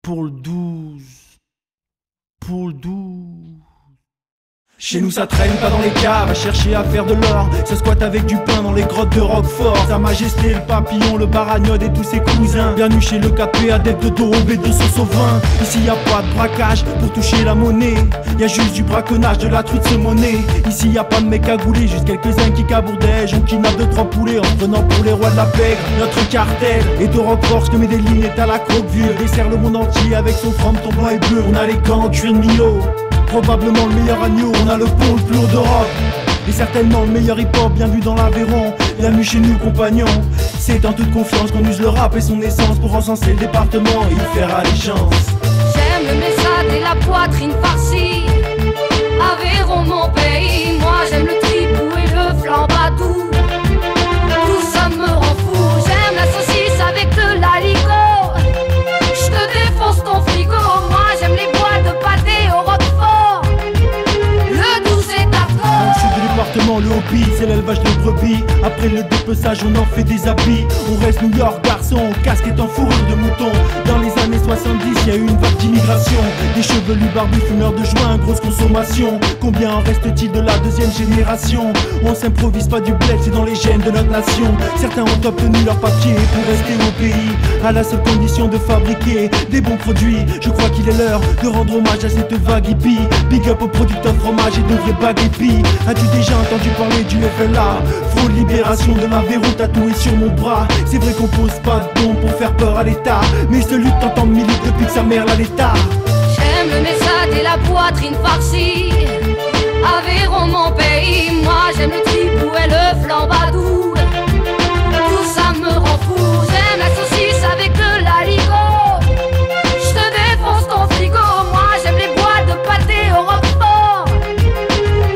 pour le 12. Pour le 12. Chez nous ça traîne pas dans les caves à chercher à faire de l'or. Ça squatte avec du pain dans les grottes de Roquefort. Sa Majesté, le Papillon, le Baragnode et tous ses cousins. Bienvenue chez le KP, adepte de Dorobé, de sauce au vin. Ici y a pas de braquage pour toucher la monnaie. Y a juste du braconnage, de la truite de monnaie. Ici y a pas de mecs cagoulés, juste quelques-uns qui cabourdègent. On kidnappe 2-3 poulets en se prenant pour les rois de la pègre. Notre cartel est de Roquefort, que Medellin est à la Croque-Vieux. Dessert le monde entier avec son franc, ton blanc et bleu. On a les gants, cuir de Milo. Probablement le meilleur agneau, on a le pont le plus lourd d'Europe. Et certainement le meilleur hip-hop, bien vu dans l'Aveyron. Bienvenue chez nous compagnons. C'est en toute confiance qu'on use le rap et son essence pour encenser le département et y faire allégeance. J'aime le messade et la poitrine farcie. Aveyron mon pays, moi j'aime le tripou et le flambadou. Tout ça me rend fou, j'aime la saucisse avec de l'haricot. J'te défonce ton frigo, moi j'aime les boîtes de pâté au Roquefort. Le 12 est à Dans le sud du département, le hobby, c'est l'élevage de brebis. Après le dépeçage, on en fait des habits. On reste New York, garçon, casque est en fourrure de mouton. Dans les années 70, y a eu une vague d'immigration. Des chevelus barbus, fumeurs de joint, grosse consommation. Combien en reste-t-il de la deuxième génération? On s'improvise pas du bled, c'est dans les gènes de notre nation. Certains ont obtenu leur papier pour rester au pays, à la seule condition de fabriquer des bons produits. Je crois qu'il est l'heure de rendre hommage à cette vague hippie. Big up aux producteurs fromage et de vrais bagues épis. As-tu déjà entendu parler du FLA? Fraude, libération de l'Aveyron tatoué sur mon bras. C'est vrai qu'on pose pas de dons pour faire peur à l'État, mais celui de t'entendre milite depuis que sa mère l'a l'État. J'aime le messade et la poitrine farcie. Aveyron mon pays, moi j'aime le tripou et le flambadou. Tout ça me rend fou, j'aime la saucisse avec de l'haricot. J'te défonce ton frigo, moi j'aime les boîtes de pâté au Roquefort.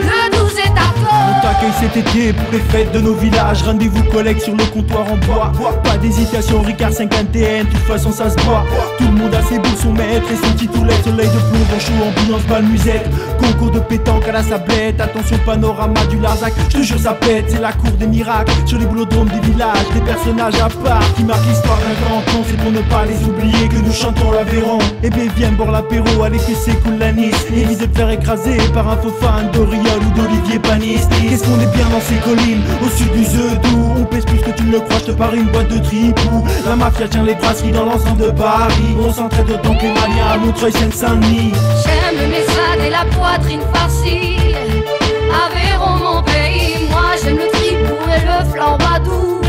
Le 12 est à On t'accueille cet été pour les fêtes de nos villages. Rendez-vous collègue sur le comptoir en bois. Pas d'hésitation, Ricard 51, de toute façon ça se boit. Tout le monde a ses boules, son maître et son petit toulet. Soleil de plomb, bon chaud, ambiance, balle musette. Concours de pétanque à la sablette. Attention panorama du Larzac, je te jure ça pète. C'est la cour des miracles, sur les boulodromes des villages. Des personnages à part qui marquent l'histoire d'un grand temps. C'est pour ne pas les oublier que nous chantons l'Aveyron. Eh bien viens boire l'apéro, allez que c'est cool la Nice. Évite de te faire écraser par un faux fan d'Oriol ou d'Olivier Panis. Qu'est-ce qu'on est bien dans ces collines, au sud du Zedou. On pèse plus que tu ne le crois, je te parie une boîte de tripou. La mafia tient les brasseries dans l'ensemble de Paris. On s'entraide autant que les manias à Montreuil, Seine-Saint-Denis. J'aime le messade et la poitrine farcie. Aveyron mon pays, moi j'aime le tripou et le flambadou.